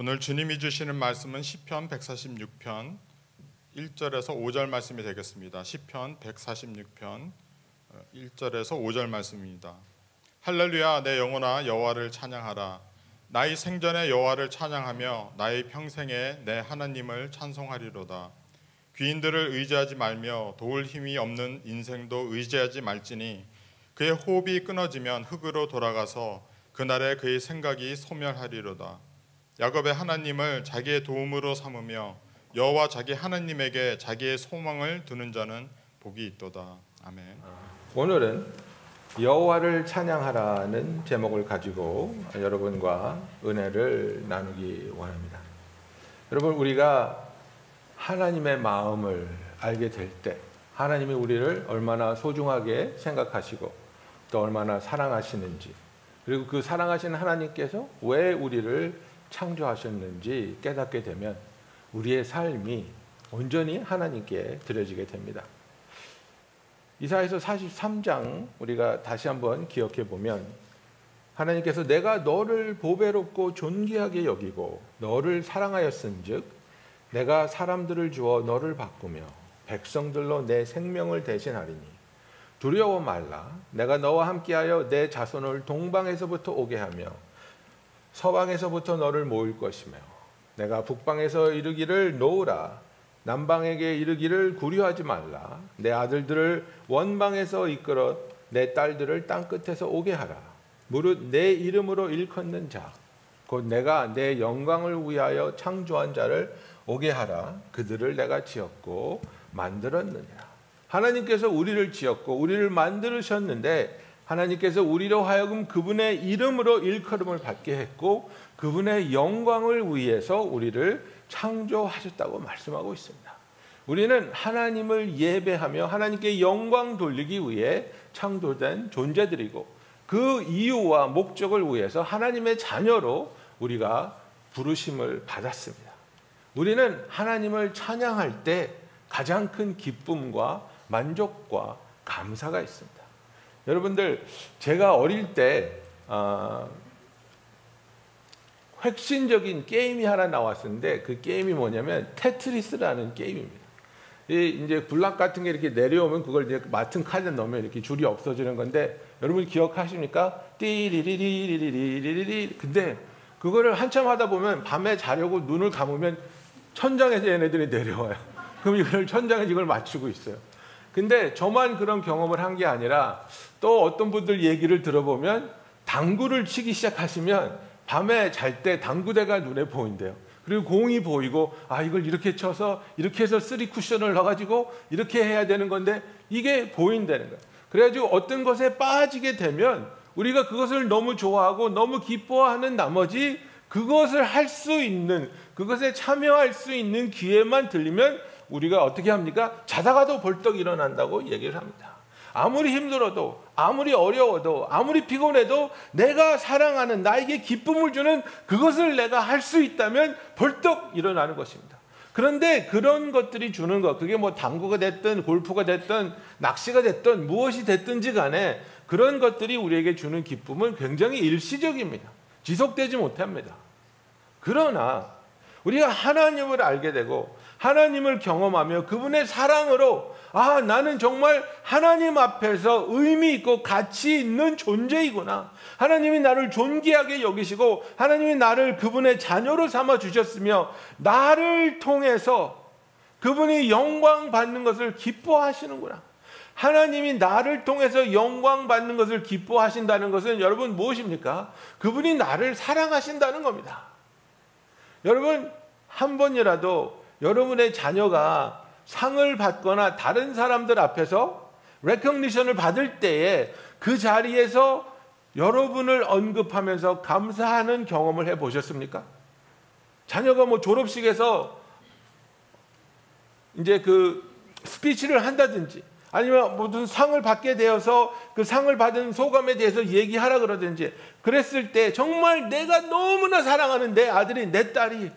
오늘 주님이 주시는 말씀은 시편 146편 1절에서 5절 말씀이 되겠습니다. 시편 146편 1절에서 5절 말씀입니다. 할렐루야, 내 영혼아 여호와를 찬양하라. 나의 생전에 여호와를 찬양하며 나의 평생에 내 하나님을 찬송하리로다. 귀인들을 의지하지 말며 도울 힘이 없는 인생도 의지하지 말지니 그의 호흡이 끊어지면 흙으로 돌아가서 그날에 그의 생각이 소멸하리로다. 야곱의 하나님을 자기의 도움으로 삼으며 여호와 자기 하나님에게 자기의 소망을 두는 자는 복이 있도다. 아멘. 오늘은 여호와를 찬양하라는 제목을 가지고 여러분과 은혜를 나누기 원합니다. 여러분, 우리가 하나님의 마음을 알게 될 때 하나님이 우리를 얼마나 소중하게 생각하시고 또 얼마나 사랑하시는지, 그리고 그 사랑하시는 하나님께서 왜 우리를 창조하셨는지 깨닫게 되면 우리의 삶이 온전히 하나님께 드려지게 됩니다. 이사야서 43장 우리가 다시 한번 기억해 보면 하나님께서 내가 너를 보배롭고 존귀하게 여기고 너를 사랑하였은즉 내가 사람들을 주어 너를 바꾸며 백성들로 내 생명을 대신하리니 두려워 말라. 내가 너와 함께하여 내 자손을 동방에서부터 오게 하며 서방에서부터 너를 모을 것이며 내가 북방에서 이르기를 놓으라. 남방에게 이르기를 구려하지 말라. 내 아들들을 원방에서 이끌어 내 딸들을 땅끝에서 오게 하라. 무릇 내 이름으로 일컫는 자 곧 내가 내 영광을 위하여 창조한 자를 오게 하라. 그들을 내가 지었고 만들었느니라. 하나님께서 우리를 지었고 우리를 만드셨는데 하나님께서 우리로 하여금 그분의 이름으로 일컬음을 받게 했고 그분의 영광을 위해서 우리를 창조하셨다고 말씀하고 있습니다. 우리는 하나님을 예배하며 하나님께 영광 돌리기 위해 창조된 존재들이고 그 이유와 목적을 위해서 하나님의 자녀로 우리가 부르심을 받았습니다. 우리는 하나님을 찬양할 때 가장 큰 기쁨과 만족과 감사가 있습니다. 여러분들, 제가 어릴 때 핵심적인 게임이 하나 나왔었는데 그 게임이 뭐냐면 테트리스라는 게임입니다. 이제 블락 같은 게 이렇게 내려오면 그걸 이제 맡은 카드에 넣으면 이렇게 줄이 없어지는 건데 여러분 기억하십니까? 띠리리리리리리리리. 근데 그거를 한참 하다 보면 밤에 자려고 눈을 감으면 천장에서 얘네들이 내려와요. 그럼 이걸 천장에서 이걸 맞추고 있어요. 근데 저만 그런 경험을 한 게 아니라 또 어떤 분들 얘기를 들어보면 당구를 치기 시작하시면 밤에 잘 때 당구대가 눈에 보인대요. 그리고 공이 보이고 이걸 이렇게 쳐서 이렇게 해서 3 쿠션을 넣어가지고 이렇게 해야 되는 건데 이게 보인다는 거예요. 그래가지고 어떤 것에 빠지게 되면 우리가 그것을 너무 좋아하고 너무 기뻐하는 나머지 그것을 할 수 있는, 그것에 참여할 수 있는 기회만 들리면 우리가 어떻게 합니까? 자다가도 벌떡 일어난다고 얘기를 합니다. 아무리 힘들어도, 아무리 어려워도, 아무리 피곤해도 내가 사랑하는, 나에게 기쁨을 주는 그것을 내가 할 수 있다면 벌떡 일어나는 것입니다. 그런데 그런 것들이 주는 것, 그게 뭐 당구가 됐든 골프가 됐든 낚시가 됐든 무엇이 됐든지 간에 그런 것들이 우리에게 주는 기쁨은 굉장히 일시적입니다. 지속되지 못합니다. 그러나 우리가 하나님을 알게 되고 하나님을 경험하며 그분의 사랑으로 나는 정말 하나님 앞에서 의미 있고 가치 있는 존재이구나. 하나님이 나를 존귀하게 여기시고 하나님이 나를 그분의 자녀로 삼아 주셨으며 나를 통해서 그분이 영광 받는 것을 기뻐하시는구나. 하나님이 나를 통해서 영광 받는 것을 기뻐하신다는 것은 여러분 무엇입니까? 그분이 나를 사랑하신다는 겁니다. 여러분, 한 번이라도 여러분의 자녀가 상을 받거나 다른 사람들 앞에서 레코니션을 받을 때에 그 자리에서 여러분을 언급하면서 감사하는 경험을 해보셨습니까? 자녀가 뭐 졸업식에서 이제 그 스피치를 한다든지 아니면 무슨 상을 받게 되어서 그 상을 받은 소감에 대해서 얘기하라 그러든지 그랬을 때 정말 내가 너무나 사랑하는 내 아들이, 내 딸이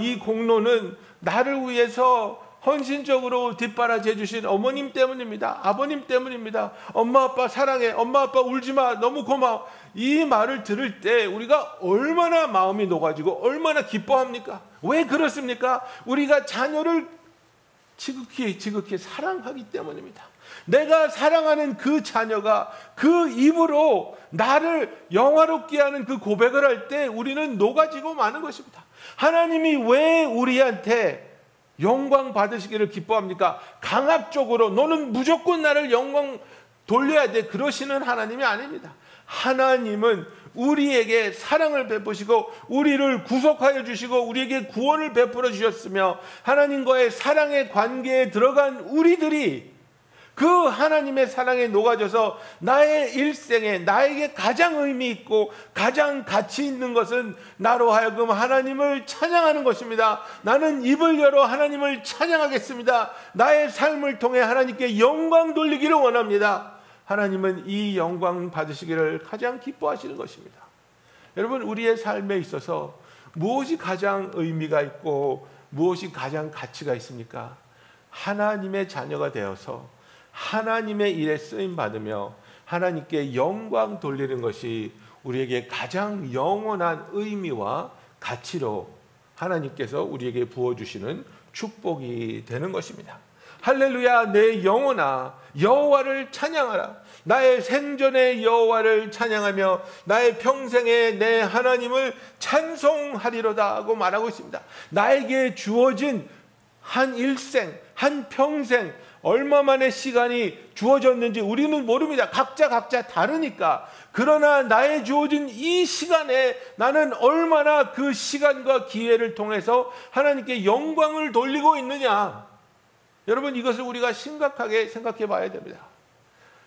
이 공로는 나를 위해서 헌신적으로 뒷바라지해 주신 어머님 때문입니다. 아버님 때문입니다. 엄마 아빠 사랑해. 엄마 아빠 울지 마. 너무 고마워. 이 말을 들을 때 우리가 얼마나 마음이 녹아지고 얼마나 기뻐합니까? 왜 그렇습니까? 우리가 자녀를 지극히 사랑하기 때문입니다. 내가 사랑하는 그 자녀가 그 입으로 나를 영화롭게 하는 그 고백을 할 때 우리는 녹아지고 마는 것입니다. 하나님이 왜 우리한테 영광 받으시기를 기뻐합니까? 강압적으로 너는 무조건 나를 영광 돌려야 돼, 그러시는 하나님이 아닙니다. 하나님은 우리에게 사랑을 베푸시고 우리를 구속하여 주시고 우리에게 구원을 베풀어 주셨으며, 하나님과의 사랑의 관계에 들어간 우리들이 그 하나님의 사랑에 녹아져서 나의 일생에 나에게 가장 의미 있고 가장 가치 있는 것은 나로 하여금 하나님을 찬양하는 것입니다. 나는 입을 열어 하나님을 찬양하겠습니다. 나의 삶을 통해 하나님께 영광 돌리기를 원합니다. 하나님은 이 영광 받으시기를 가장 기뻐하시는 것입니다. 여러분, 우리의 삶에 있어서 무엇이 가장 의미가 있고 무엇이 가장 가치가 있습니까? 하나님의 자녀가 되어서 하나님의 일에 쓰임 받으며 하나님께 영광 돌리는 것이 우리에게 가장 영원한 의미와 가치로 하나님께서 우리에게 부어주시는 축복이 되는 것입니다. 할렐루야. 내 영혼아 여호와를 찬양하라. 나의 생전의 여호와를 찬양하며 나의 평생에 내 하나님을 찬송하리로다 하고 말하고 있습니다. 나에게 주어진 한 일생, 한 평생, 얼마만의 시간이 주어졌는지 우리는 모릅니다. 각자 다르니까. 그러나 나의 주어진 이 시간에 나는 얼마나 그 시간과 기회를 통해서 하나님께 영광을 돌리고 있느냐. 여러분, 이것을 우리가 심각하게 생각해 봐야 됩니다.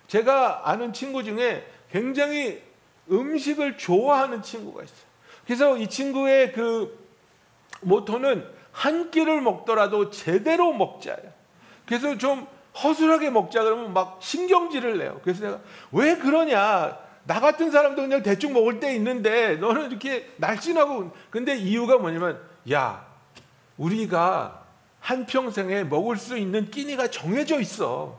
제가 아는 친구 중에 굉장히 음식을 좋아하는 친구가 있어요. 그래서 이 친구의 그 모토는 한 끼를 먹더라도 제대로 먹자예요. 그래서 좀 허술하게 먹자 그러면 막 신경질을 내요. 그래서 내가 왜 그러냐, 나 같은 사람도 그냥 대충 먹을 때 있는데 너는 이렇게 날씬하고. 근데 이유가 뭐냐면, 야, 우리가 한평생에 먹을 수 있는 끼니가 정해져 있어.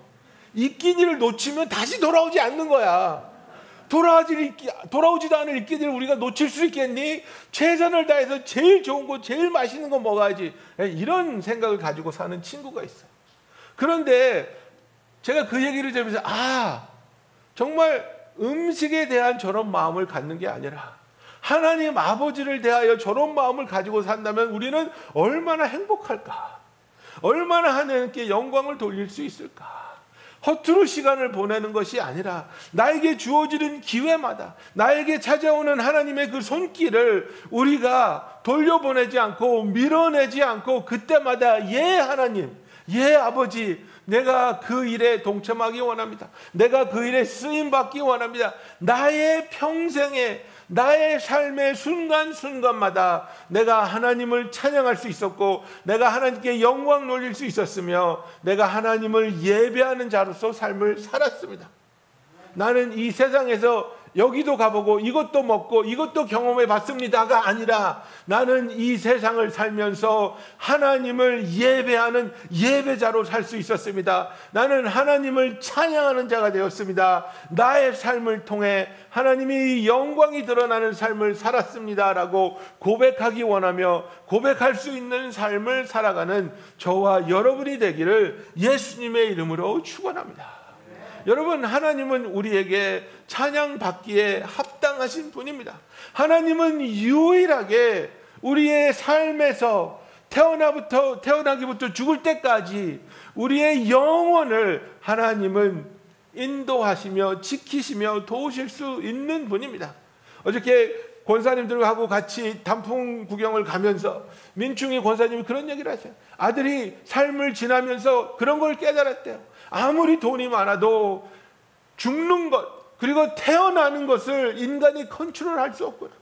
이 끼니를 놓치면 다시 돌아오지 않는 거야. 돌아오지도 않을 이 끼니를 우리가 놓칠 수 있겠니? 최선을 다해서 제일 좋은 거, 제일 맛있는 거 먹어야지. 이런 생각을 가지고 사는 친구가 있어. 그런데 제가 그 얘기를 들으면서 정말 음식에 대한 저런 마음을 갖는 게 아니라 하나님 아버지를 대하여 저런 마음을 가지고 산다면 우리는 얼마나 행복할까? 얼마나 하나님께 영광을 돌릴 수 있을까? 허투루 시간을 보내는 것이 아니라 나에게 주어지는 기회마다 나에게 찾아오는 하나님의 그 손길을 우리가 돌려보내지 않고 밀어내지 않고 그때마다 예 하나님, 예 아버지, 내가 그 일에 동참하기 원합니다. 내가 그 일에 쓰임받기 원합니다. 나의 평생에 나의 삶의 순간순간마다 내가 하나님을 찬양할 수 있었고 내가 하나님께 영광 돌릴 수 있었으며 내가 하나님을 예배하는 자로서 삶을 살았습니다. 나는 이 세상에서 여기도 가보고 이것도 먹고 이것도 경험해 봤습니다가 아니라 나는 이 세상을 살면서 하나님을 예배하는 예배자로 살 수 있었습니다. 나는 하나님을 찬양하는 자가 되었습니다. 나의 삶을 통해 하나님이 영광이 드러나는 삶을 살았습니다라고 고백하기 원하며 고백할 수 있는 삶을 살아가는 저와 여러분이 되기를 예수님의 이름으로 축원합니다. 여러분, 하나님은 우리에게 찬양받기에 합당하신 분입니다. 하나님은 유일하게 우리의 삶에서 태어나기부터 죽을 때까지 우리의 영혼을 하나님은 인도하시며 지키시며 도우실 수 있는 분입니다. 어저께 권사님들하고 같이 단풍 구경을 가면서 민충이 권사님이 그런 얘기를 하세요. 아들이 삶을 지나면서 그런 걸 깨달았대요. 아무리 돈이 많아도 죽는 것 그리고 태어나는 것을 인간이 컨트롤할 수 없구나.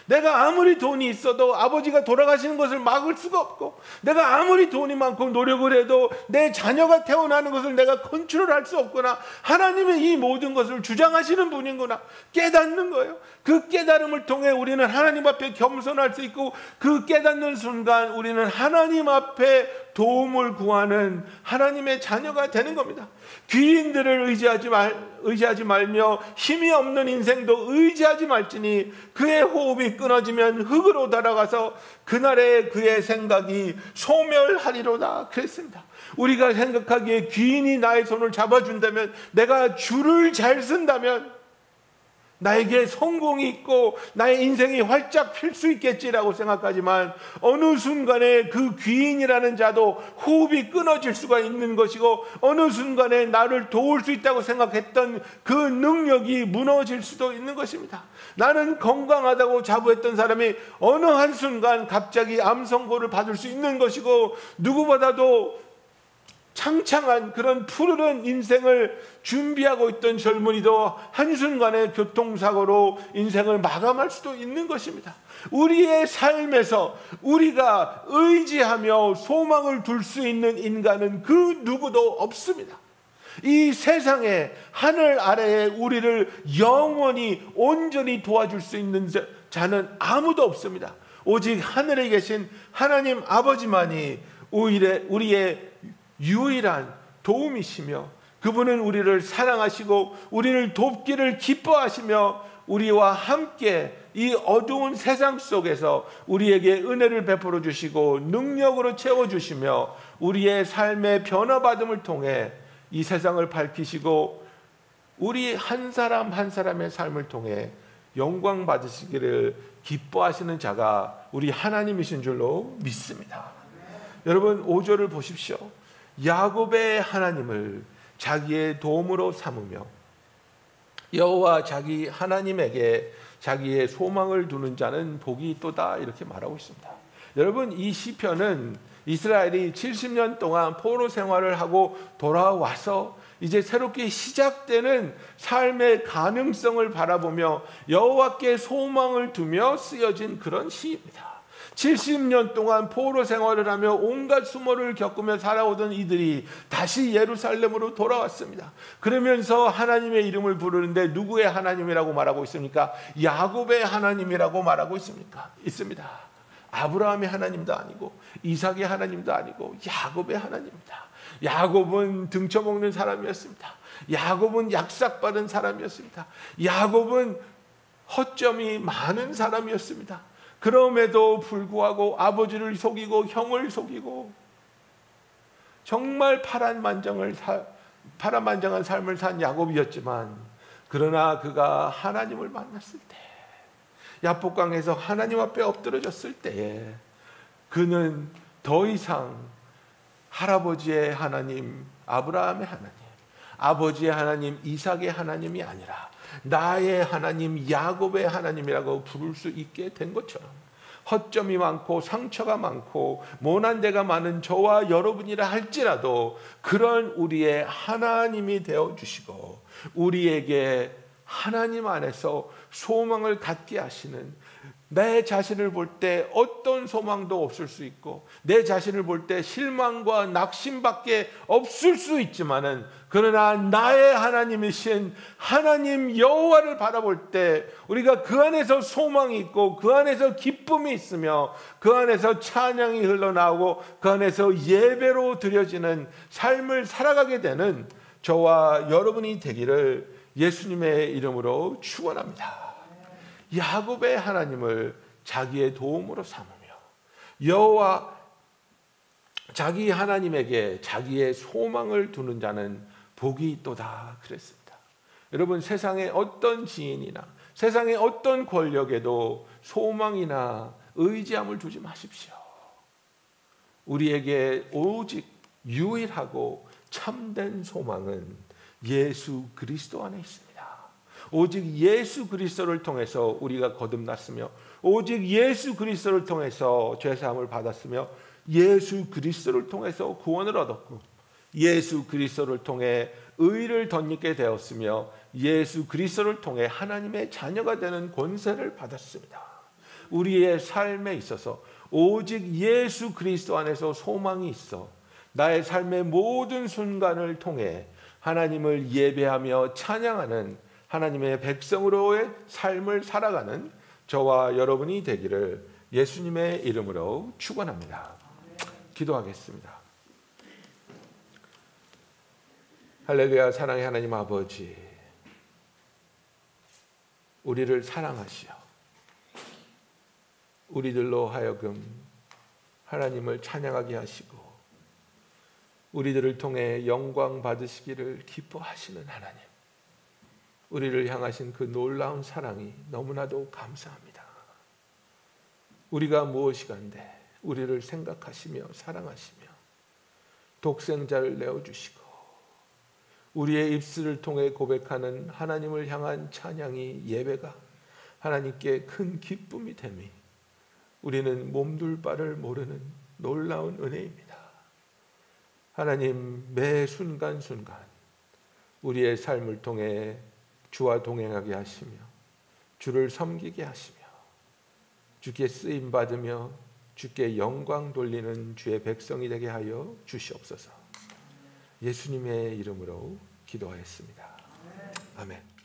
내가 아무리 돈이 있어도 아버지가 돌아가시는 것을 막을 수가 없고 내가 아무리 돈이 많고 노력을 해도 내 자녀가 태어나는 것을 내가 컨트롤할 수 없구나. 하나님은 이 모든 것을 주장하시는 분이구나 깨닫는 거예요. 그 깨달음을 통해 우리는 하나님 앞에 겸손할 수 있고 그 깨닫는 순간 우리는 하나님 앞에 도움을 구하는 하나님의 자녀가 되는 겁니다. 귀인들을 의지하지 말며 힘이 없는 인생도 의지하지 말지니 그의 호흡이 끊어지면 흙으로 돌아가서 그날에 그의 생각이 소멸하리로다 그랬습니다. 우리가 생각하기에 귀인이 나의 손을 잡아준다면, 내가 줄을 잘 쓴다면 나에게 성공이 있고 나의 인생이 활짝 필 수 있겠지라고 생각하지만, 어느 순간에 그 귀인이라는 자도 호흡이 끊어질 수가 있는 것이고, 어느 순간에 나를 도울 수 있다고 생각했던 그 능력이 무너질 수도 있는 것입니다. 나는 건강하다고 자부했던 사람이 어느 한순간 갑자기 암 선고를 받을 수 있는 것이고, 누구보다도 창창한 그런 푸르른 인생을 준비하고 있던 젊은이도 한순간에 교통사고로 인생을 마감할 수도 있는 것입니다. 우리의 삶에서 우리가 의지하며 소망을 둘 수 있는 인간은 그 누구도 없습니다. 이 세상에 하늘 아래에 우리를 영원히 온전히 도와줄 수 있는 자는 아무도 없습니다. 오직 하늘에 계신 하나님 아버지만이 우리의 유일한 도움이시며, 그분은 우리를 사랑하시고 우리를 돕기를 기뻐하시며, 우리와 함께 이 어두운 세상 속에서 우리에게 은혜를 베풀어 주시고 능력으로 채워주시며, 우리의 삶의 변화받음을 통해 이 세상을 밝히시고 우리 한 사람 한 사람의 삶을 통해 영광 받으시기를 기뻐하시는 자가 우리 하나님이신 줄로 믿습니다. 여러분, 5절을 보십시오. 야곱의 하나님을 자기의 도움으로 삼으며 여호와 자기 하나님에게 자기의 소망을 두는 자는 복이 있도다, 이렇게 말하고 있습니다. 여러분, 이 시편은 이스라엘이 70년 동안 포로 생활을 하고 돌아와서 이제 새롭게 시작되는 삶의 가능성을 바라보며 여호와께 소망을 두며 쓰여진 그런 시입니다. 70년 동안 포로 생활을 하며 온갖 수모를 겪으며 살아오던 이들이 다시 예루살렘으로 돌아왔습니다. 그러면서 하나님의 이름을 부르는데 누구의 하나님이라고 말하고 있습니까? 야곱의 하나님이라고 말하고 있습니까? 있습니다. 아브라함의 하나님도 아니고 이삭의 하나님도 아니고 야곱의 하나님입니다. 야곱은 등쳐먹는 사람이었습니다. 야곱은 약삭받은 사람이었습니다. 야곱은 허점이 많은 사람이었습니다. 그럼에도 불구하고 아버지를 속이고 형을 속이고 정말 파란만장한 삶을 산 야곱이었지만, 그러나 그가 하나님을 만났을 때, 야복강에서 하나님 앞에 엎드러졌을 때에 그는 더 이상 할아버지의 하나님 아브라함의 하나님, 아버지의 하나님 이삭의 하나님이 아니라 나의 하나님 야곱의 하나님이라고 부를 수 있게 된 것처럼, 허점이 많고 상처가 많고 모난 데가 많은 저와 여러분이라 할지라도 그런 우리의 하나님이 되어주시고 우리에게 하나님 안에서 소망을 갖게 하시는, 내 자신을 볼 때 어떤 소망도 없을 수 있고 내 자신을 볼 때 실망과 낙심밖에 없을 수 있지만은, 그러나 나의 하나님이신 하나님 여호와를 바라볼 때 우리가 그 안에서 소망이 있고 그 안에서 기쁨이 있으며 그 안에서 찬양이 흘러나오고 그 안에서 예배로 드려지는 삶을 살아가게 되는 저와 여러분이 되기를 예수님의 이름으로 축원합니다. 야곱의 하나님을 자기의 도움으로 삼으며 여호와 자기 하나님에게 자기의 소망을 두는 자는 복이 있도다 그랬습니다. 여러분, 세상의 어떤 지인이나 세상의 어떤 권력에도 소망이나 의지함을 두지 마십시오. 우리에게 오직 유일하고 참된 소망은 예수 그리스도 안에 있습니다. 오직 예수 그리스도를 통해서 우리가 거듭났으며 오직 예수 그리스도를 통해서 죄사함을 받았으며 예수 그리스도를 통해서 구원을 얻었고 예수 그리스도를 통해 의를 덧입게 되었으며 예수 그리스도를 통해 하나님의 자녀가 되는 권세를 받았습니다. 우리의 삶에 있어서 오직 예수 그리스도 안에서 소망이 있어 나의 삶의 모든 순간을 통해 하나님을 예배하며 찬양하는 하나님의 백성으로의 삶을 살아가는 저와 여러분이 되기를 예수님의 이름으로 축원합니다. 기도하겠습니다. 할렐루야. 사랑의 하나님 아버지, 우리를 사랑하시어 우리들로 하여금 하나님을 찬양하게 하시고 우리들을 통해 영광 받으시기를 기뻐하시는 하나님, 우리를 향하신 그 놀라운 사랑이 너무나도 감사합니다. 우리가 무엇이간데 우리를 생각하시며 사랑하시며 독생자를 내어주시고 우리의 입술을 통해 고백하는 하나님을 향한 찬양이, 예배가 하나님께 큰 기쁨이 됨이 우리는 몸둘 바를 모르는 놀라운 은혜입니다. 하나님, 매 순간순간 우리의 삶을 통해 주와 동행하게 하시며 주를 섬기게 하시며 주께 쓰임 받으며 주께 영광 돌리는 주의 백성이 되게 하여 주시옵소서. 예수님의 이름으로 기도하였습니다. 아멘.